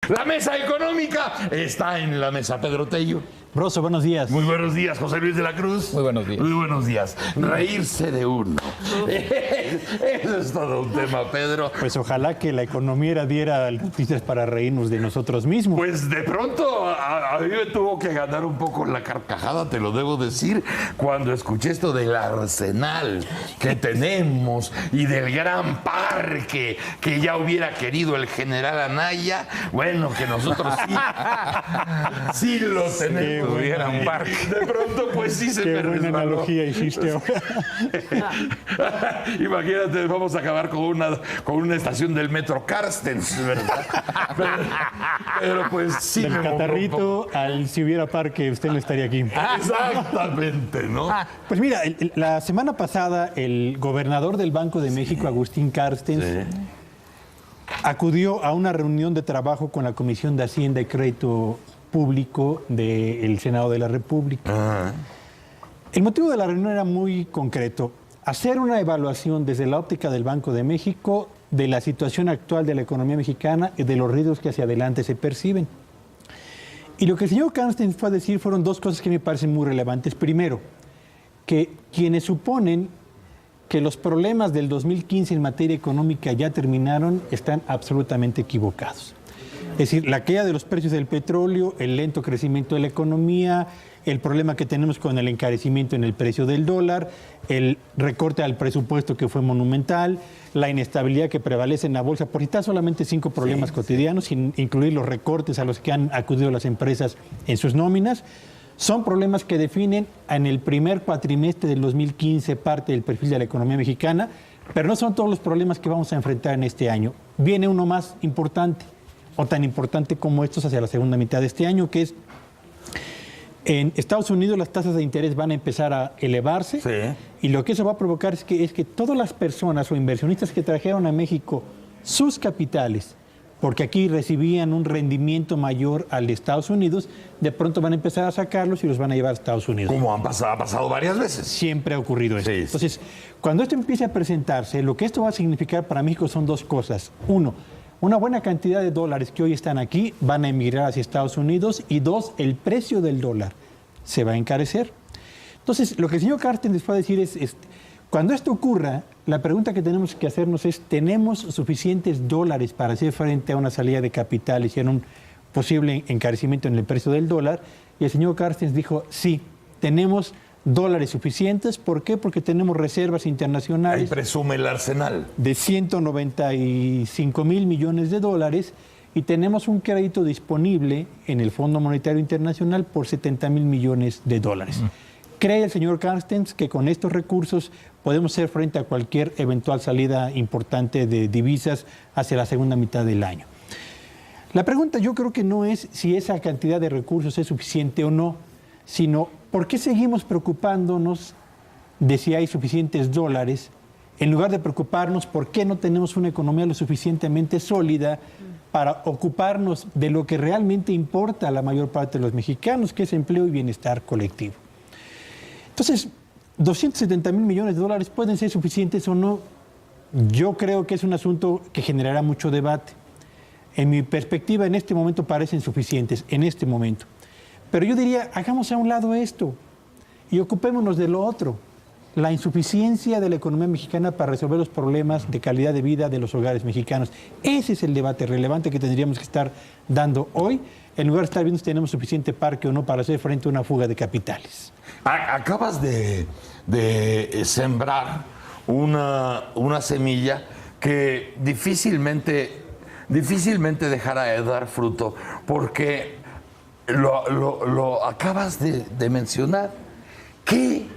La mesa económica está en la mesa. Pedro Tello. Broso, buenos días. Muy buenos días, José Luis de la Cruz. Muy buenos días. Muy buenos días. Reírse de uno. Eso es todo un tema, Pedro. Pues ojalá que la economía diera noticias para reírnos de nosotros mismos. Pues de pronto a mí me tuvo que ganar un poco la carcajada, te lo debo decir, cuando escuché esto del arsenal que tenemos y del gran parque que ya hubiera querido el general Anaya. Bueno, que nosotros sí lo tenemos. Tuviera un parque. De pronto, pues sí se Qué me buena resbaló. analogía hiciste ahora. Imagínate, vamos a acabar con una estación del metro Carstens, ¿verdad? Pero pues sí. Del me movió un poco. catarrito al si hubiera parque, usted no estaría aquí. Exactamente, ¿no? Pues mira, la semana pasada el gobernador del Banco de México, Agustín Carstens, acudió a una reunión de trabajo con la Comisión de Hacienda y Crédito Público del Senado de la República. El motivo de la reunión era muy concreto: hacer una evaluación desde la óptica del Banco de México de la situación actual de la economía mexicana y de los riesgos que hacia adelante se perciben. Y lo que el señor Carstens fue a decir fueron dos cosas que me parecen muy relevantes. Primero, que quienes suponen que los problemas del 2015 en materia económica ya terminaron están absolutamente equivocados. Es decir, la caída de los precios del petróleo, el lento crecimiento de la economía, el problema que tenemos con el encarecimiento en el precio del dólar, el recorte al presupuesto que fue monumental, la inestabilidad que prevalece en la bolsa, por citar solamente 5 problemas cotidianos, sin incluir los recortes a los que han acudido las empresas en sus nóminas. Son problemas que definen en el primer cuatrimestre del 2015 parte del perfil de la economía mexicana, pero no son todos los problemas que vamos a enfrentar en este año. Viene uno más importante, o tan importante como estos hacia la segunda mitad de este año, que es en Estados Unidos las tasas de interés van a empezar a elevarse, y lo que eso va a provocar es que todas las personas o inversionistas que trajeron a México sus capitales, porque aquí recibían un rendimiento mayor al de Estados Unidos, de pronto van a empezar a sacarlos y los van a llevar a Estados Unidos. Como ha pasado varias veces. Siempre ha ocurrido esto. Sí. Entonces, cuando esto empiece a presentarse, lo que esto va a significar para México son dos cosas. Uno, una buena cantidad de dólares que hoy están aquí van a emigrar hacia Estados Unidos. Y dos, el precio del dólar se va a encarecer. Entonces, lo que el señor Carstens fue a decir es, cuando esto ocurra, la pregunta que tenemos que hacernos es, ¿tenemos suficientes dólares para hacer frente a una salida de capitales y a un posible encarecimiento en el precio del dólar? Y el señor Carstens dijo, sí, tenemos dólares suficientes. ¿Por qué? Porque tenemos reservas internacionales. Ahí presume el arsenal. De 195 mil millones de dólares y tenemos un crédito disponible en el Fondo Monetario Internacional por 70 mil millones de dólares. ¿Cree el señor Carstens que con estos recursos podemos hacer frente a cualquier eventual salida importante de divisas hacia la segunda mitad del año? La pregunta yo creo que no es si esa cantidad de recursos es suficiente o no, sino ¿por qué seguimos preocupándonos de si hay suficientes dólares en lugar de preocuparnos por qué no tenemos una economía lo suficientemente sólida para ocuparnos de lo que realmente importa a la mayor parte de los mexicanos, que es empleo y bienestar colectivo? Entonces, 270 mil millones de dólares pueden ser suficientes o no. Yo creo que es un asunto que generará mucho debate. En mi perspectiva, en este momento parecen suficientes, en este momento. Pero yo diría, hagamos a un lado esto y ocupémonos de lo otro. La insuficiencia de la economía mexicana para resolver los problemas de calidad de vida de los hogares mexicanos. Ese es el debate relevante que tendríamos que estar dando hoy, en lugar de estar viendo si tenemos suficiente parque o no para hacer frente a una fuga de capitales. Acabas de sembrar una semilla que difícilmente dejará de dar fruto, porque lo acabas de mencionar. ¿Qué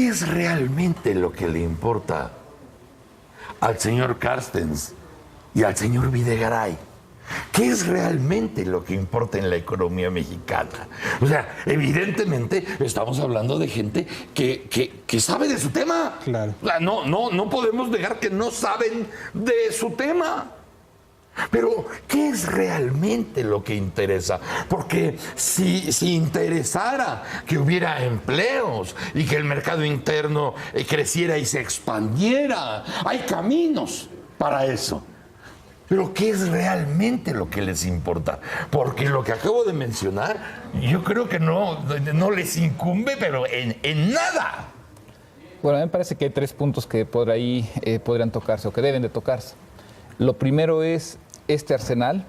es realmente lo que le importa al señor Carstens y al señor Videgaray? ¿Qué es realmente lo que importa en la economía mexicana? O sea, evidentemente estamos hablando de gente que sabe de su tema. Claro. O sea, no podemos negar que no saben de su tema. Pero, ¿qué es realmente lo que interesa? Porque si interesara que hubiera empleos y que el mercado interno creciera y se expandiera, hay caminos para eso. Pero ¿qué es realmente lo que les importa? Porque lo que acabo de mencionar, yo creo que no les incumbe, pero en nada. Bueno, a mí me parece que hay 3 puntos que por ahí podrían tocarse o que deben de tocarse. Lo primero es, ¿este arsenal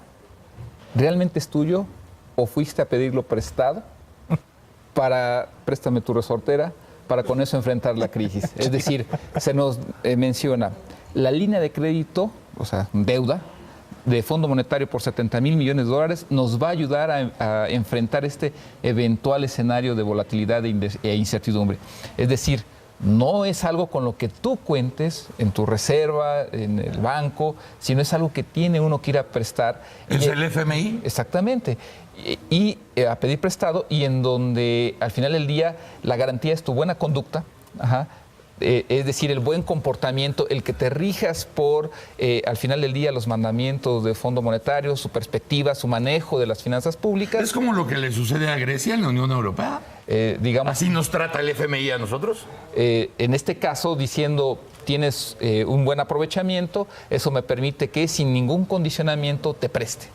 realmente es tuyo o fuiste a pedirlo prestado para, préstame tu resortera, para con eso enfrentar la crisis? Es decir, se nos menciona la línea de crédito, o sea, deuda, de Fondo Monetario por 70,000 millones de dólares nos va a ayudar a enfrentar este eventual escenario de volatilidad e incertidumbre. Es decir, no es algo con lo que tú cuentes en tu reserva, en el banco, sino es algo que tiene uno que ir a prestar. ¿Es el FMI? Exactamente. Y a pedir prestado, y en donde al final del día la garantía es tu buena conducta, es decir, el buen comportamiento, el que te rijas por, al final del día, los mandamientos del Fondo Monetario, su perspectiva, su manejo de las finanzas públicas. ¿Es como lo que le sucede a Grecia en la Unión Europea? Digamos, ¿así nos trata el FMI a nosotros? En este caso, diciendo, tienes un buen aprovechamiento, eso me permite que sin ningún condicionamiento te preste,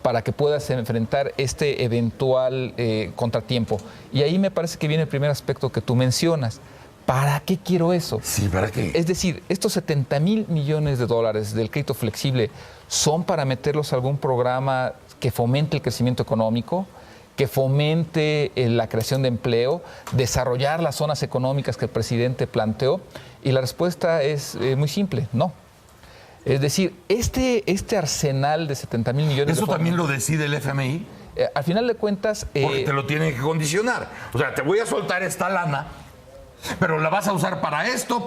para que puedas enfrentar este eventual contratiempo. Y ahí me parece que viene el primer aspecto que tú mencionas. ¿Para qué quiero eso? Sí, ¿para qué? Es decir, estos 70,000 millones de dólares del crédito flexible son para meterlos a algún programa que fomente el crecimiento económico, que fomente la creación de empleo, desarrollar las zonas económicas que el presidente planteó. Y la respuesta es muy simple, no. Es decir, este arsenal de 70,000 millones ¿eso también lo decide el FMI? Al final de cuentas... porque te lo tienen que condicionar. O sea, te voy a soltar esta lana, pero la vas a usar para esto,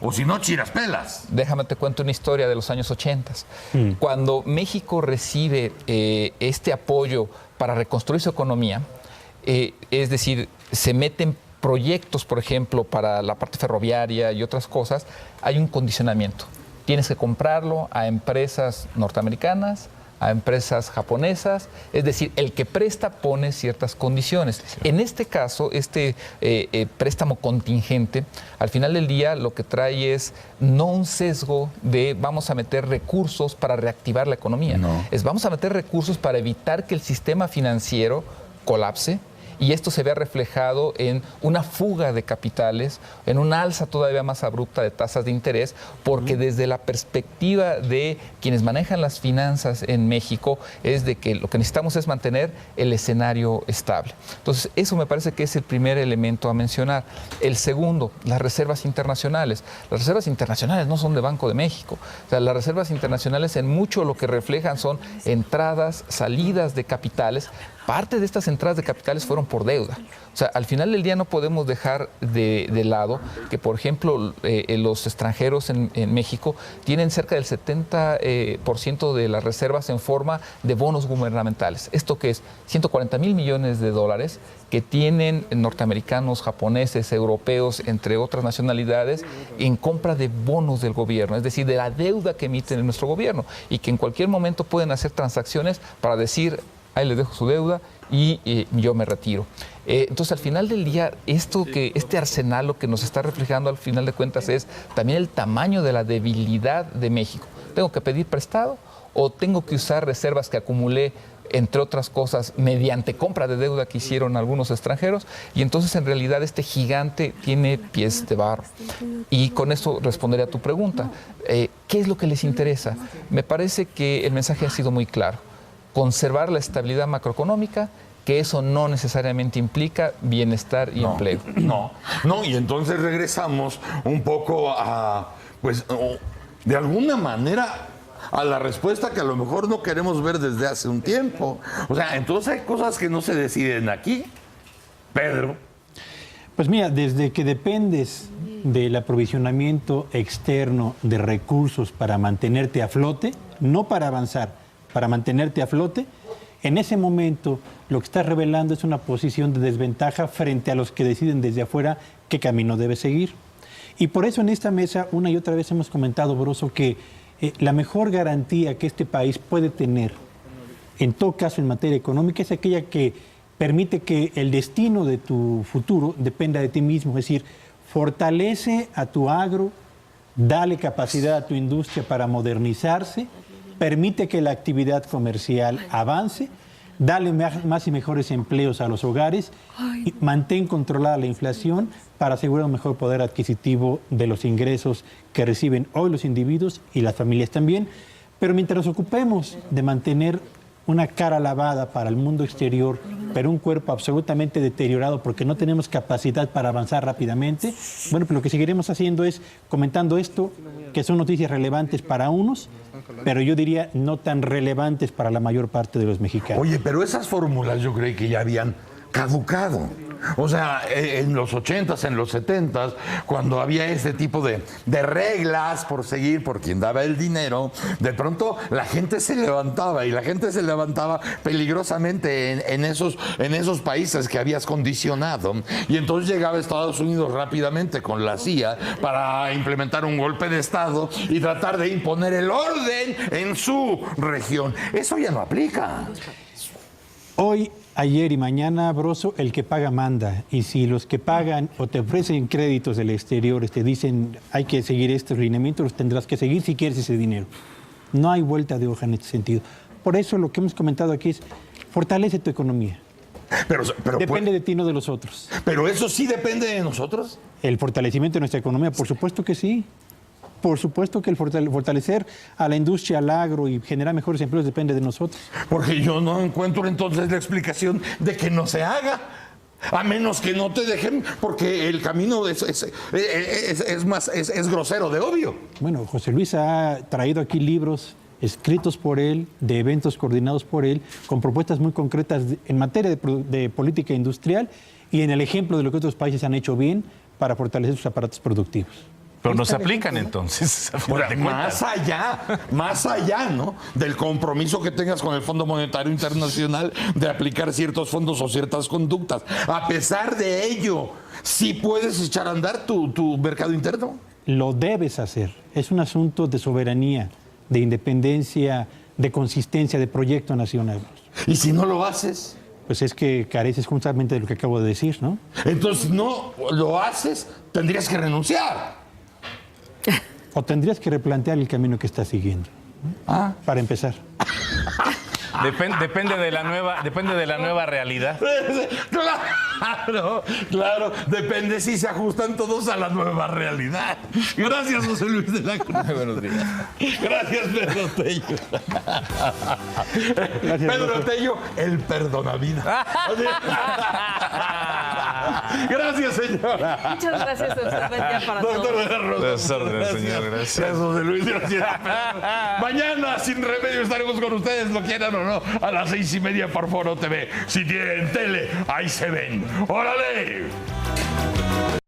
o si no, chiras-pelas. Déjame te cuento una historia de los años 80. Cuando México recibe este apoyo para reconstruir su economía, es decir, se meten proyectos, por ejemplo, para la parte ferroviaria y otras cosas, hay un condicionamiento. Tienes que comprarlo a empresas norteamericanas, a empresas japonesas, es decir, el que presta pone ciertas condiciones. En este caso, este préstamo contingente, al final del día lo que trae es no un sesgo de vamos a meter recursos para reactivar la economía, es vamos a meter recursos para evitar que el sistema financiero colapse, y esto se vea reflejado en una fuga de capitales, en una alza todavía más abrupta de tasas de interés, porque desde la perspectiva de quienes manejan las finanzas en México es de que lo que necesitamos es mantener el escenario estable. Entonces, eso me parece que es el primer elemento a mencionar. El segundo, las reservas internacionales. Las reservas internacionales no son de Banco de México. O sea, las reservas internacionales en mucho lo que reflejan son entradas, salidas de capitales. Parte de estas entradas de capitales fueron por deuda. O sea, al final del día no podemos dejar de lado que, por ejemplo, los extranjeros en México tienen cerca del 70% de las reservas en forma de bonos gubernamentales. ¿Esto qué es? 140,000 millones de dólares que tienen norteamericanos, japoneses, europeos, entre otras nacionalidades, en compra de bonos del gobierno, es decir, de la deuda que emiten en nuestro gobierno, y que en cualquier momento pueden hacer transacciones para decir, ahí les dejo su deuda y yo me retiro. Entonces, al final del día, este arsenal lo que nos está reflejando al final de cuentas es también el tamaño de la debilidad de México. ¿Tengo que pedir prestado o tengo que usar reservas que acumulé, entre otras cosas, mediante compra de deuda que hicieron algunos extranjeros? Y entonces, en realidad, este gigante tiene pies de barro. Y con eso responderé a tu pregunta. ¿Qué es lo que les interesa? Me parece que el mensaje ha sido muy claro. Conservar la estabilidad macroeconómica, que eso no necesariamente implica bienestar y empleo. No, y entonces regresamos un poco a, pues, de alguna manera, a la respuesta que a lo mejor no queremos ver desde hace un tiempo. O sea, entonces hay cosas que no se deciden aquí, Pedro. Pues mira, desde que dependes del aprovisionamiento externo de recursos para mantenerte a flote, no para avanzar, para mantenerte a flote, en ese momento lo que estás revelando es una posición de desventaja frente a los que deciden desde afuera qué camino debe seguir. Y por eso en esta mesa una y otra vez hemos comentado, Broso, que la mejor garantía que este país puede tener, en todo caso en materia económica, es aquella que permite que el destino de tu futuro dependa de ti mismo. Es decir, fortalece a tu agro, dale capacidad a tu industria para modernizarse, permite que la actividad comercial avance, dale más y mejores empleos a los hogares y mantén controlada la inflación para asegurar un mejor poder adquisitivo de los ingresos que reciben hoy los individuos y las familias también. Pero mientras nos ocupemos de mantener una cara lavada para el mundo exterior, pero un cuerpo absolutamente deteriorado porque no tenemos capacidad para avanzar rápidamente, bueno, pues lo que seguiremos haciendo es comentando esto, que son noticias relevantes para unos, pero yo diría no tan relevantes para la mayor parte de los mexicanos. Oye, pero esas fórmulas yo creí que ya habían caducado. O sea, en los 80s, en los 70s, cuando había este tipo de reglas por seguir, por quien daba el dinero, de pronto la gente se levantaba y la gente se levantaba peligrosamente en esos países que habías condicionado. Y entonces llegaba Estados Unidos rápidamente con la CIA para implementar un golpe de Estado y tratar de imponer el orden en su región. Eso ya no aplica. Hoy, ayer y mañana, Broso, el que paga manda. Y si los que pagan o te ofrecen créditos del exterior te dicen hay que seguir estos lineamientos, los tendrás que seguir si quieres ese dinero. No hay vuelta de hoja en este sentido. Por eso lo que hemos comentado aquí es fortalece tu economía. Pero depende de ti, no de los otros. Pero eso sí depende de nosotros. El fortalecimiento de nuestra economía, por supuesto que sí. Por supuesto que el fortalecer a la industria, al agro y generar mejores empleos depende de nosotros. Porque yo no encuentro entonces la explicación de que no se haga. A menos que no te dejen, porque el camino es grosero de obvio. Bueno, José Luis ha traído aquí libros escritos por él, de eventos coordinados por él, con propuestas muy concretas en materia de política industrial y en el ejemplo de lo que otros países han hecho bien para fortalecer sus aparatos productivos. Pero no se aplican entonces. Más allá, ¿no? Del compromiso que tengas con el Fondo Monetario Internacional de aplicar ciertos fondos o ciertas conductas. A pesar de ello, ¿sí puedes echar a andar tu mercado interno? Lo debes hacer. Es un asunto de soberanía, de independencia, de consistencia, de proyecto nacional. ¿Y si no lo haces? Pues es que careces justamente de lo que acabo de decir, ¿no? Entonces, no lo haces, tendrías que renunciar. O tendrías que replantear el camino que estás siguiendo. Para empezar. Depende de la nueva realidad. Claro, depende si se ajustan todos a la nueva realidad. Gracias, José Luis de la Cruz. Buenos días. Gracias, Pedro Tello. Gracias, Pedro Tello, el perdonavidas. Gracias, señora. Muchas gracias, doctor. Buen día para todos. Doctor de la Rosa. Las órdenes, señor, gracias. Gracias, José Luis. Gracias. Mañana, sin remedio, estaremos con ustedes, lo quieran o no, a las 6:30 por Foro TV. Si tienen tele, ahí se ven. ¡Órale!